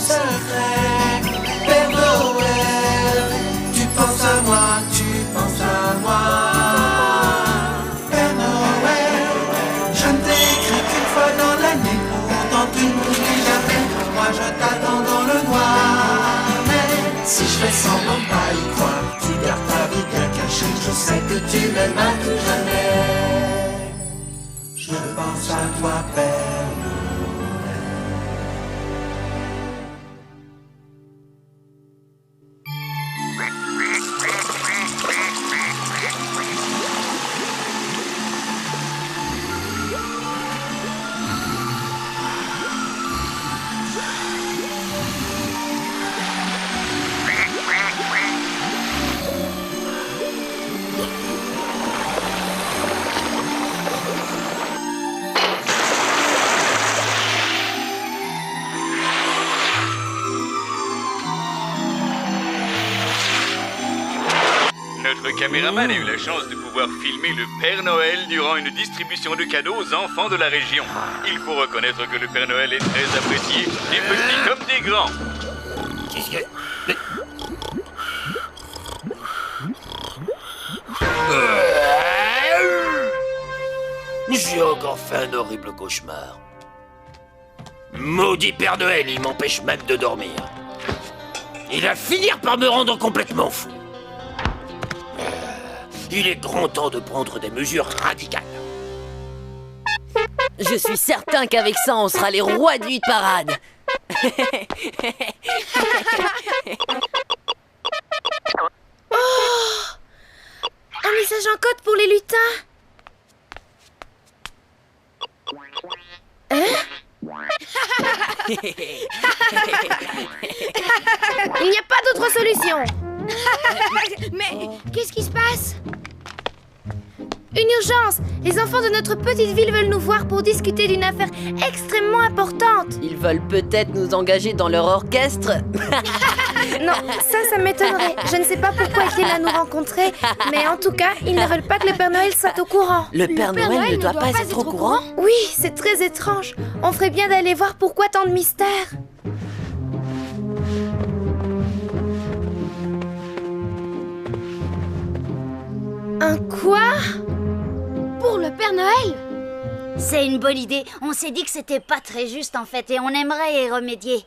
secret. Père Noël, tu penses à moi, tu penses à moi. Père Noël, je ne t'ai écrit qu'une fois dans l'année, pourtant tu ne m'oublies jamais. Moi je t'attends dans le noir, mais si je fais semblant de pas y croire, tu gardes ta vie bien cachée, je sais que tu m'aimes à tout jamais. Je pense à toi, Père Noël. Notre caméraman a eu la chance de pouvoir filmer le Père Noël durant une distribution de cadeaux aux enfants de la région. Il faut reconnaître que le Père Noël est très apprécié, des petits comme des grands. Qu'est-ce que... J'ai encore fait un horrible cauchemar. Maudit Père Noël, il m'empêche même de dormir. Il va finir par me rendre complètement fou. Il est grand temps de prendre des mesures radicales. Je suis certain qu'avec ça, on sera les rois de nuit de parade. Un message en code pour les lutins. Il n'y a pas d'autre solution. Mais qu'est-ce qui se passe? Une urgence! Les enfants de notre petite ville veulent nous voir pour discuter d'une affaire extrêmement importante. Ils veulent peut-être nous engager dans leur orchestre. Non, ça m'étonnerait. Je ne sais pas pourquoi ils viennent à nous rencontrer, mais en tout cas, ils ne veulent pas que le Père Noël soit au courant. Le Père Noël ne doit pas être au courant? Oui, c'est très étrange. On ferait bien d'aller voir pourquoi tant de mystère. Un quoi? Pour le Père Noël? C'est une bonne idée. On s'est dit que c'était pas très juste en fait et on aimerait y remédier.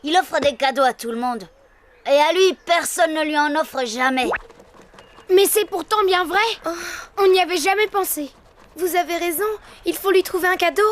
Il offre des cadeaux à tout le monde. Et à lui, personne ne lui en offre jamais. Mais c'est pourtant bien vrai. On n'y avait jamais pensé. Vous avez raison, il faut lui trouver un cadeau.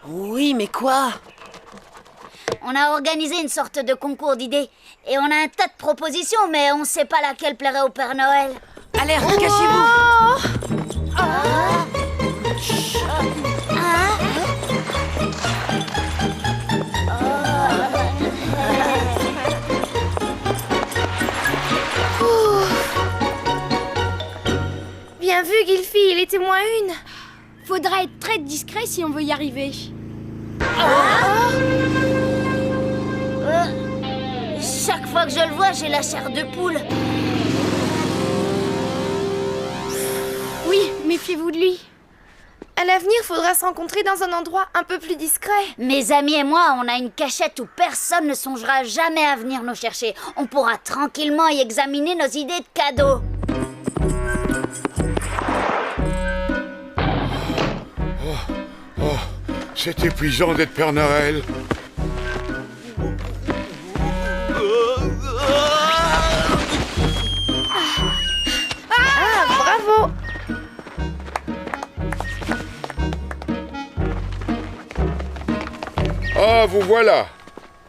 Oui, mais quoi? On a organisé une sorte de concours d'idées. Et on a un tas de propositions, mais on sait pas laquelle plairait au Père Noël. Alerte, cachez-vous! Bien vu, Gilfy, il était moins une. Faudra être très discret si on veut y arriver. Chaque fois que je le vois, j'ai la chair de poule. Oui, méfiez-vous de lui. À l'avenir, faudra se rencontrer dans un endroit un peu plus discret. Mes amis et moi, on a une cachette où personne ne songera jamais à venir nous chercher. On pourra tranquillement y examiner nos idées de cadeaux. C'est épuisant d'être Père Noël. Bravo! Ah, vous voilà.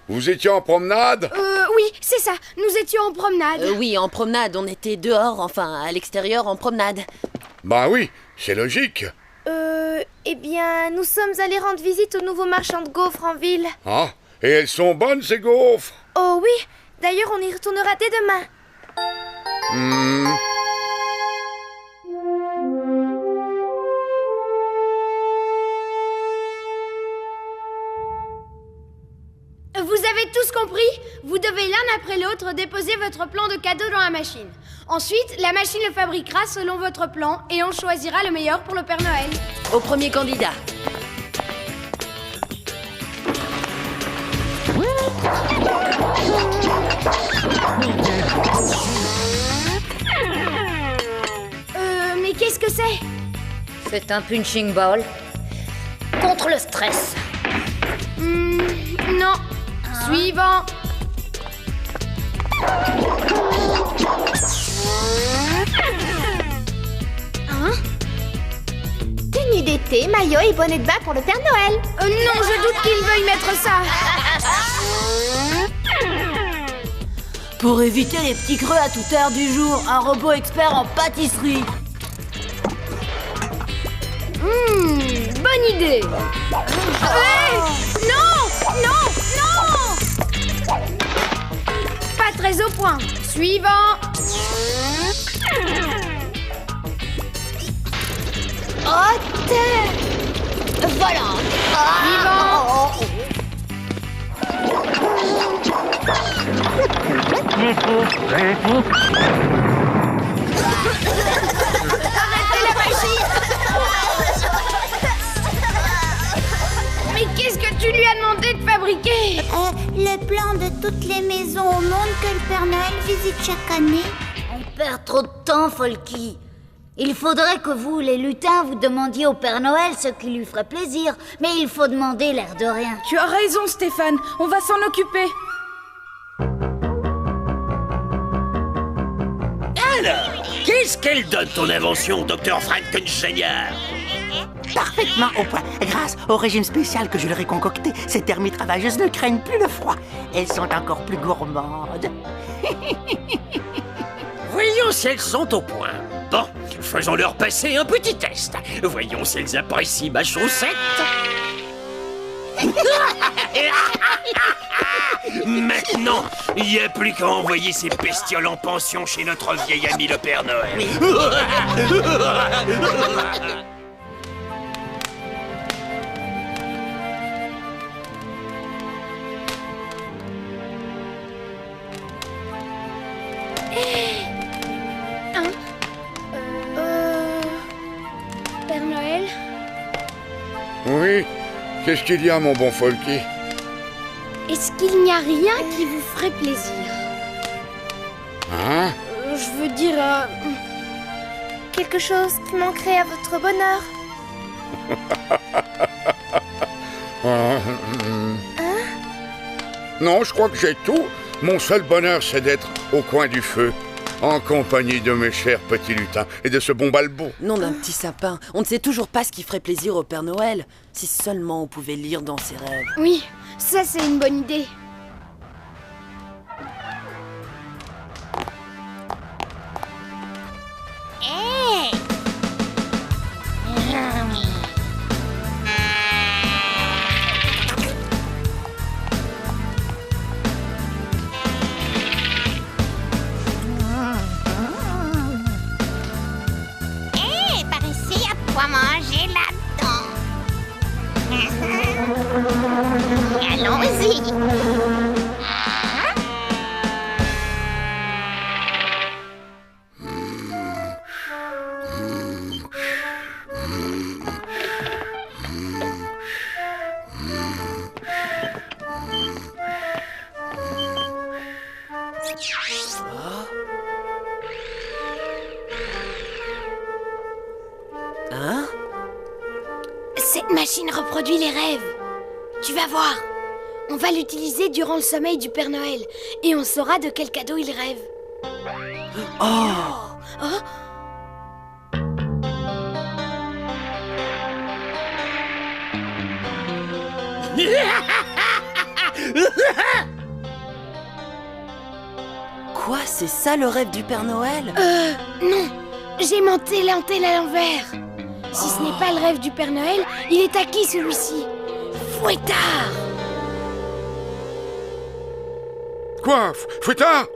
Vous étiez en promenade? Oui, c'est ça. Nous étions en promenade. Oui, en promenade. On était dehors, enfin, à l'extérieur, en promenade. Bah oui, c'est logique. Eh bien, nous sommes allés rendre visite aux nouveaux marchands de gaufres en ville. Ah, et elles sont bonnes, ces gaufres? Oh oui, d'ailleurs, on y retournera dès demain. Vous avez tous compris? Vous devez l'un après l'autre déposer votre plan de cadeau dans la machine. Ensuite, la machine le fabriquera selon votre plan et on choisira le meilleur pour le Père Noël. Au premier candidat. Mais qu'est-ce que c'est? C'est un punching ball. Contre le stress. Non. Suivant. Tenue d'été, maillot et bonnet de bain pour le Père Noël. Non, je doute qu'il veuille mettre ça. Pour éviter les petits creux à toute heure du jour, un robot expert en pâtisserie. Bonne idée. Non, non, non. Pas très au point. Suivant. Oh, terre. Voilà. Suivant. Arrêtez la machine. Mais qu'est-ce que tu lui as demandé de fabriquer? Le plan de toutes les maisons au monde que le Père Noël visite chaque année. On perd trop de temps, Folky. Il faudrait que vous, les lutins, vous demandiez au Père Noël ce qui lui ferait plaisir. Mais il faut demander l'air de rien. Tu as raison, Stéphane. On va s'en occuper. Alors, qu'est-ce qu'elle donne ton invention, Dr. Frankenstein? Parfaitement au point. Grâce au régime spécial que je leur ai concocté, ces termites ravageuses ne craignent plus le froid. Elles sont encore plus gourmandes. Voyons si elles sont au point. Bon, faisons-leur passer un petit test. Voyons si elles apprécient ma chaussette. Maintenant, il n'y a plus qu'à envoyer ces bestioles en pension chez notre vieil ami le Père Noël. Père Noël? Oui, qu'est-ce qu'il y a, mon bon Folky? Est-ce qu'il n'y a rien qui vous ferait plaisir? Hein? Je veux dire, quelque chose qui manquerait à votre bonheur. Non, je crois que j'ai tout. Mon seul bonheur, c'est d'être au coin du feu, en compagnie de mes chers petits lutins et de ce bon balbo. Nom d'un petit sapin, on ne sait toujours pas ce qui ferait plaisir au Père Noël. Si seulement on pouvait lire dans ses rêves. Oui, ça c'est une bonne idée. Par ici, il y a de quoi manger là-dedans. Allons-y. Hein? Cette machine reproduit les rêves. Tu vas voir. On va l'utiliser durant le sommeil du Père Noël et on saura de quel cadeau il rêve. Quoi, c'est ça le rêve du Père Noël? Non, j'ai monté l'antenne à l'envers. Si ce n'est pas le rêve du Père Noël, il est à qui celui-ci? Fouettard! Quoi? Fouettard?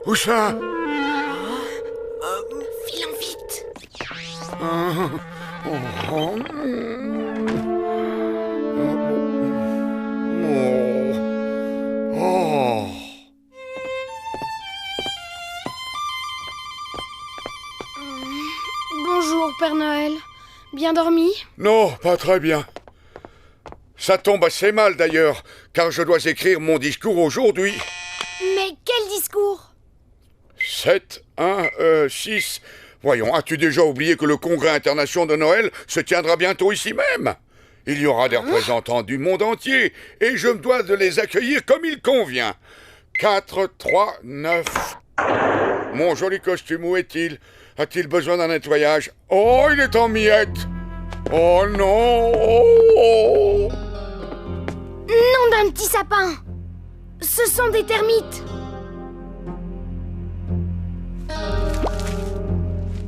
Où ça? Filons vite. Oh. Bonjour, Père Noël. Bien dormi? Non, pas très bien. Ça tombe assez mal d'ailleurs, car je dois écrire mon discours aujourd'hui. Mais quel discours? 7, 1, 6... Voyons, as-tu déjà oublié que le congrès international de Noël se tiendra bientôt ici même? Il y aura des représentants du monde entier, et je me dois de les accueillir comme il convient. 4, 3, 9... Mon joli costume, où est-il? A-t-il besoin d'un nettoyage? Oh, il est en miettes! Oh non! Oh! Nom d'un petit sapin! Ce sont des termites!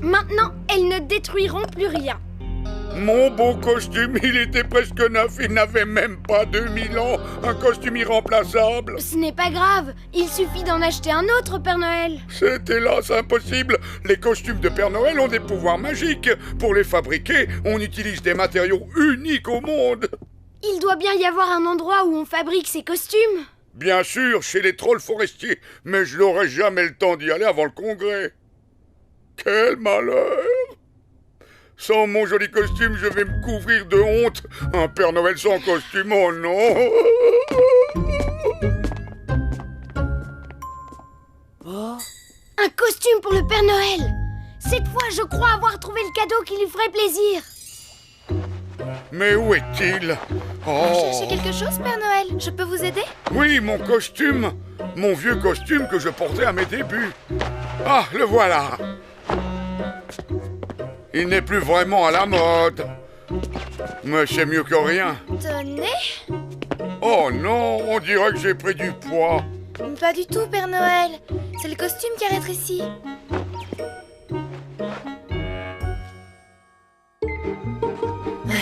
Maintenant, elles ne détruiront plus rien. Mon beau costume, il était presque neuf, il n'avait même pas 2000 ans, un costume irremplaçable. Ce n'est pas grave, il suffit d'en acheter un autre, Père Noël. C'est hélas impossible, les costumes de Père Noël ont des pouvoirs magiques. Pour les fabriquer, on utilise des matériaux uniques au monde. Il doit bien y avoir un endroit où on fabrique ces costumes. Bien sûr, chez les trolls forestiers, mais je n'aurai jamais le temps d'y aller avant le congrès. Quel malheur! Sans mon joli costume, je vais me couvrir de honte. Un Père Noël sans costume, oh non! Un costume pour le Père Noël! Cette fois, je crois avoir trouvé le cadeau qui lui ferait plaisir. Mais où est-il? Vous cherchez quelque chose, Père Noël? Je peux vous aider? Oui, mon costume! Mon vieux costume que je portais à mes débuts. Ah, le voilà! Il n'est plus vraiment à la mode. Mais c'est mieux que rien. Tenez. Oh non, on dirait que j'ai pris du poids. Pas du tout, Père Noël. C'est le costume qui a rétréci.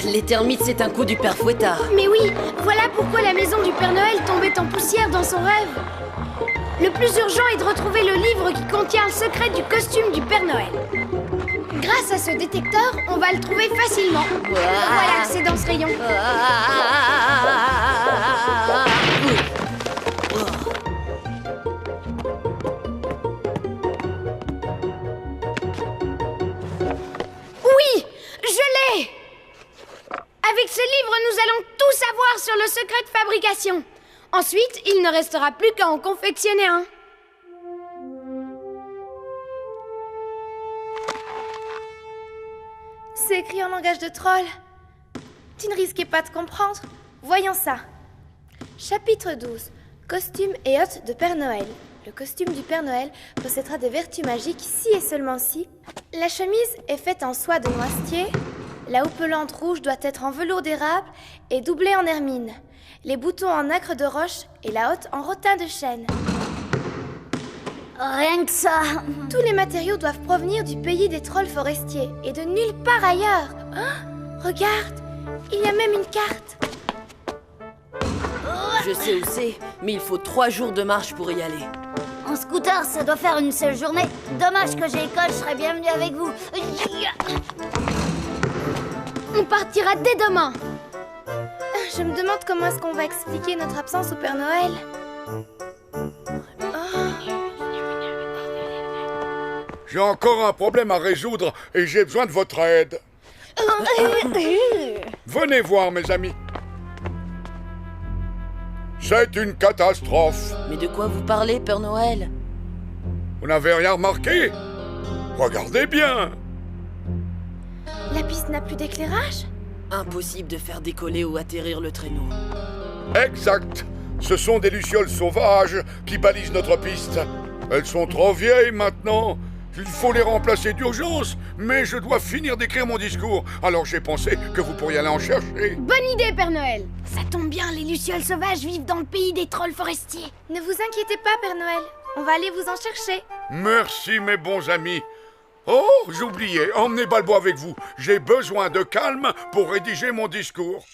Les termites, c'est un coup du père Fouettard. Mais oui, voilà pourquoi la maison du Père Noël tombait en poussière dans son rêve. Le plus urgent est de retrouver le livre qui contient le secret du costume du Père Noël. Grâce à ce détecteur, on va le trouver facilement. Voilà, c'est dans ce rayon. Oui, je l'ai! Avec ce livre, nous allons tout savoir sur le secret de fabrication. Ensuite, il ne restera plus qu'à en confectionner un. C'est écrit en langage de troll. Tu ne risquais pas de comprendre? Voyons ça. Chapitre 12. Costume et hôte de Père Noël. Le costume du Père Noël possédera des vertus magiques si et seulement si la chemise est faite en soie de noisetier, la houppelande rouge doit être en velours d'érable et doublée en hermine, les boutons en nacre de roche et la haute en rotin de chêne. Rien que ça. Tous les matériaux doivent provenir du pays des trolls forestiers et de nulle part ailleurs. Oh, regarde, il y a même une carte. Je sais où c'est, mais il faut 3 jours de marche pour y aller. En scooter, ça doit faire une seule journée. Dommage que j'ai école, je serais bienvenue avec vous. On partira dès demain. Je me demande comment est-ce qu'on va expliquer notre absence au Père Noël. J'ai encore un problème à résoudre et j'ai besoin de votre aide. Venez voir, mes amis. C'est une catastrophe. Mais de quoi vous parlez, Père Noël? Vous n'avez rien remarqué? Regardez bien. La piste n'a plus d'éclairage? Impossible de faire décoller ou atterrir le traîneau. Exact. Ce sont des lucioles sauvages qui balisent notre piste. Elles sont trop vieilles maintenant. Il faut les remplacer d'urgence. Mais je dois finir d'écrire mon discours. Alors j'ai pensé que vous pourriez aller en chercher. Bonne idée, Père Noël. Ça tombe bien, les lucioles sauvages vivent dans le pays des trolls forestiers. Ne vous inquiétez pas, Père Noël. On va aller vous en chercher. Merci, mes bons amis. Oh, j'oubliais, emmenez Balbo avec vous. J'ai besoin de calme pour rédiger mon discours.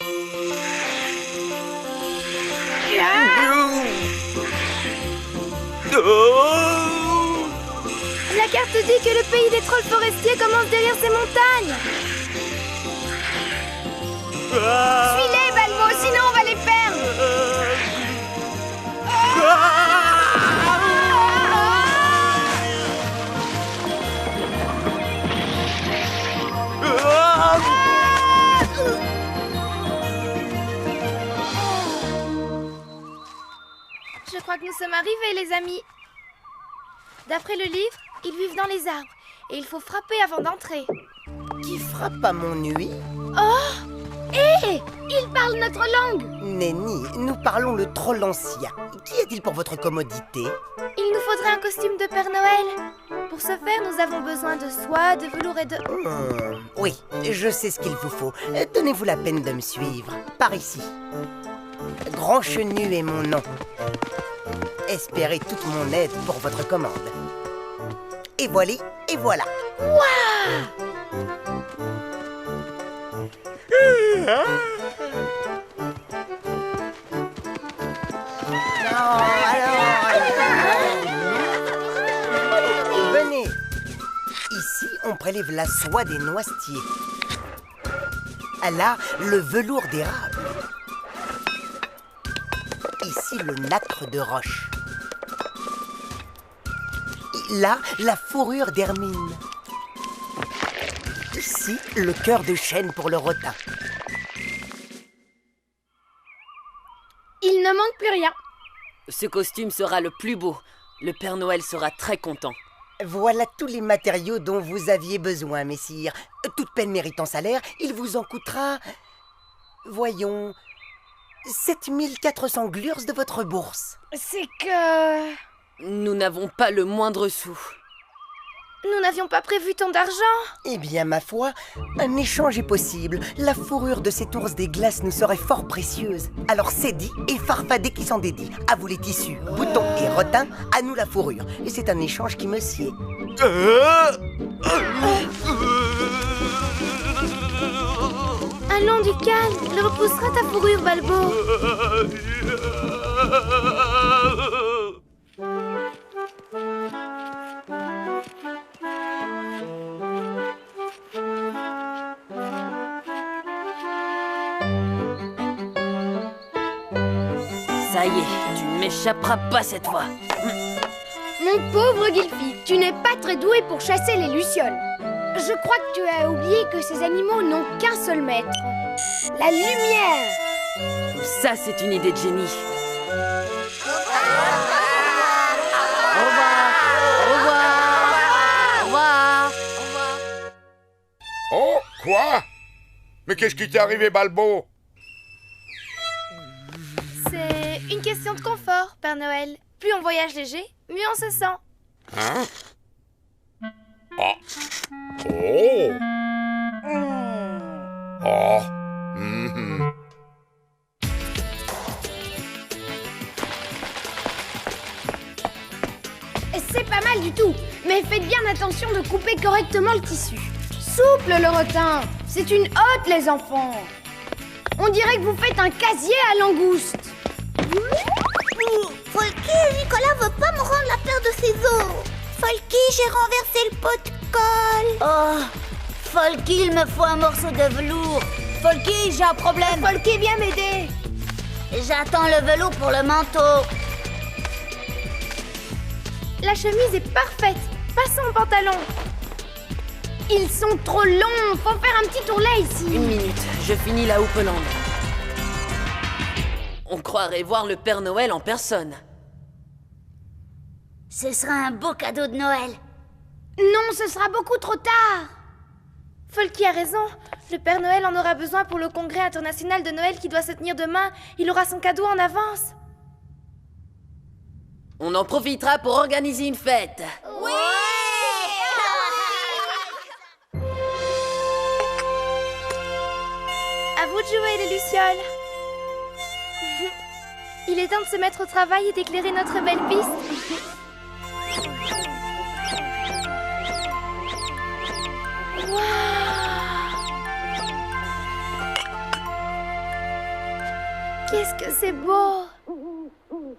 La carte dit que le pays des trolls forestiers commence derrière ces montagnes. Suis-les, Balbo, sinon on va les perdre. nous sommes arrivés, les amis. D'après le livre, ils vivent dans les arbres et il faut frapper avant d'entrer. Qui frappe à mon nuit? Oh! Hé! Ils parlent notre langue! Nenni, nous parlons le troll ancien. Qu'y a-t-il pour votre commodité? Il nous faudrait un costume de Père Noël. Pour ce faire, nous avons besoin de soie, de velours et de... Oui, je sais ce qu'il vous faut. Donnez-vous la peine de me suivre. Par ici. Grand Chenu est mon nom. Espérez toute mon aide pour votre commande. Et voilà, et voilà. Waouh! Venez. Ici, on prélève la soie des noisetiers. Là, le velours d'érable. Ici, le nacre de roche. Là, la fourrure d'hermine. Ici, le cœur de chêne pour le rotin. Il ne manque plus rien. Ce costume sera le plus beau. Le Père Noël sera très content. Voilà tous les matériaux dont vous aviez besoin, messire. Toute peine méritant salaire, il vous en coûtera... Voyons... 7400 glurs de votre bourse. C'est que... Nous n'avons pas le moindre sou. Nous n'avions pas prévu tant d'argent. Eh bien, ma foi, un échange est possible. La fourrure de cet ours des glaces nous serait fort précieuse. Alors c'est dit et Farfadet qui s'en dédie. À vous les tissus, boutons et rotins, à nous la fourrure. Et c'est un échange qui me sied. Allons, du calme. Le repoussera ta fourrure, Balbo. Ça y est, tu ne m'échapperas pas cette fois. Mon pauvre Gilfi, tu n'es pas très doué pour chasser les lucioles. Je crois que tu as oublié que ces animaux n'ont qu'un seul maître. La lumière. Ça, c'est une idée de génie. Oh, quoi? Mais qu'est-ce qui t'est arrivé, Balbo? C'est une question de confort, Père Noël. Plus on voyage léger, mieux on se sent. Hein? Ah. Oh. Oh. Mhm. C'est pas mal du tout, mais faites bien attention de couper correctement le tissu. Souple le rotin, c'est une hotte les enfants. On dirait que vous faites un casier à langoustes. Folky, Nicolas veut pas me rendre la paire de ciseaux. Folky, j'ai renversé le pot de colle. Oh, Folky, il me faut un morceau de velours. Folky, j'ai un problème. Folky, viens m'aider. J'attends le velours pour le manteau. La chemise est parfaite. Passons au pantalon. Ils sont trop longs. Faut faire un petit tourlet ici. Une minute, je finis la houppelande. On croirait voir le Père Noël en personne. Ce sera un beau cadeau de Noël. Non, ce sera beaucoup trop tard. Folky a raison. Le Père Noël en aura besoin pour le congrès international de Noël qui doit se tenir demain. Il aura son cadeau en avance. On en profitera pour organiser une fête. Oui! À vous de jouer, les lucioles. Il est temps de se mettre au travail et d'éclairer notre belle piste. Qu'est-ce que c'est beau!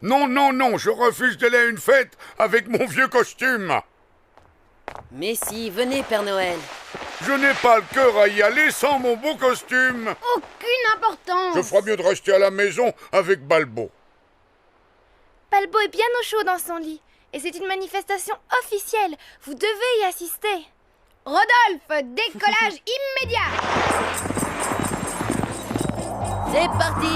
Non, non, non, je refuse d'aller à une fête avec mon vieux costume. Mais si, venez, Père Noël. Je n'ai pas le cœur à y aller sans mon beau costume. Aucune importance. Je ferais mieux de rester à la maison avec Balbo. Balbo est bien au chaud dans son lit. Et c'est une manifestation officielle. Vous devez y assister. Rodolphe, décollage immédiat. C'est parti!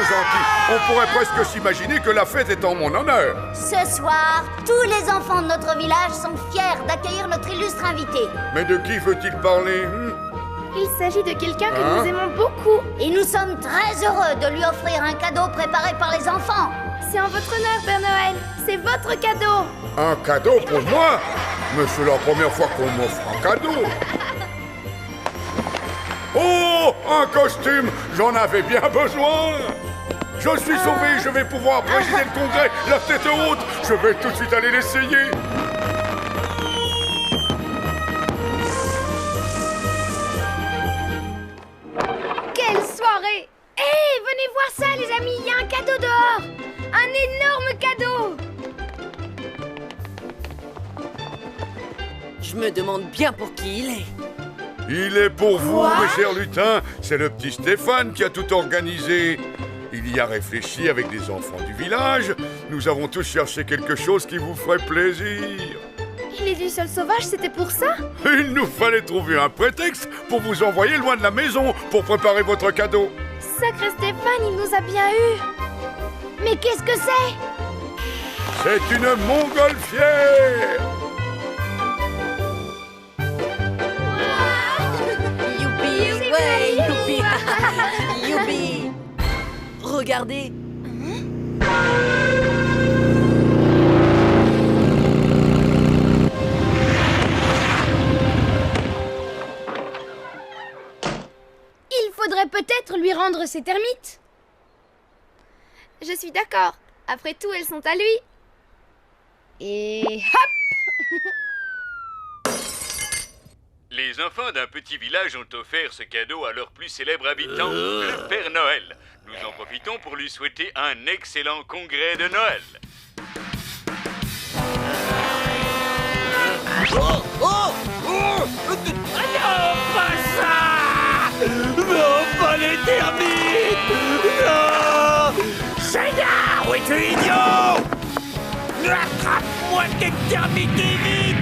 gentil. On pourrait presque s'imaginer que la fête est en mon honneur. Ce soir, tous les enfants de notre village sont fiers d'accueillir notre illustre invité. Mais de qui veut-il parler Il s'agit de quelqu'un que nous aimons beaucoup. Et nous sommes très heureux de lui offrir un cadeau préparé par les enfants. C'est en votre honneur, Père Noël. C'est votre cadeau. Un cadeau pour moi? Mais c'est la première fois qu'on m'offre un cadeau. Oh, un costume! J'en avais bien besoin! Je suis sauvé, je vais pouvoir présider le congrès, la tête haute! Je vais tout de suite aller l'essayer! Quelle soirée! Hé, venez voir ça, les amis! Il y a un cadeau dehors! Un énorme cadeau! Je me demande bien pour qui il est. Il est pour vous, mes chers lutins. C'est le petit Stéphane qui a tout organisé. Il y a réfléchi avec les enfants du village. Nous avons tous cherché quelque chose qui vous ferait plaisir. Il est du sol sauvage, c'était pour ça? Il nous fallait trouver un prétexte pour vous envoyer loin de la maison pour préparer votre cadeau. Sacré Stéphane, il nous a bien eu. Mais qu'est-ce que c'est? C'est une montgolfière. Youpi, ouais, youpi, youpi. Regardez. Il faudrait peut-être lui rendre ses termites. Je suis d'accord. Après tout, elles sont à lui. Et hop! Les enfants d'un petit village ont offert ce cadeau à leur plus célèbre habitant, le Père Noël. Nous en profitons pour lui souhaiter un excellent congrès de Noël. Oh, oh, oh, non, pas ça! Non, pas les termites! Non! Seigneur, où es-tu, idiot? Attrape-moi tes termites vite!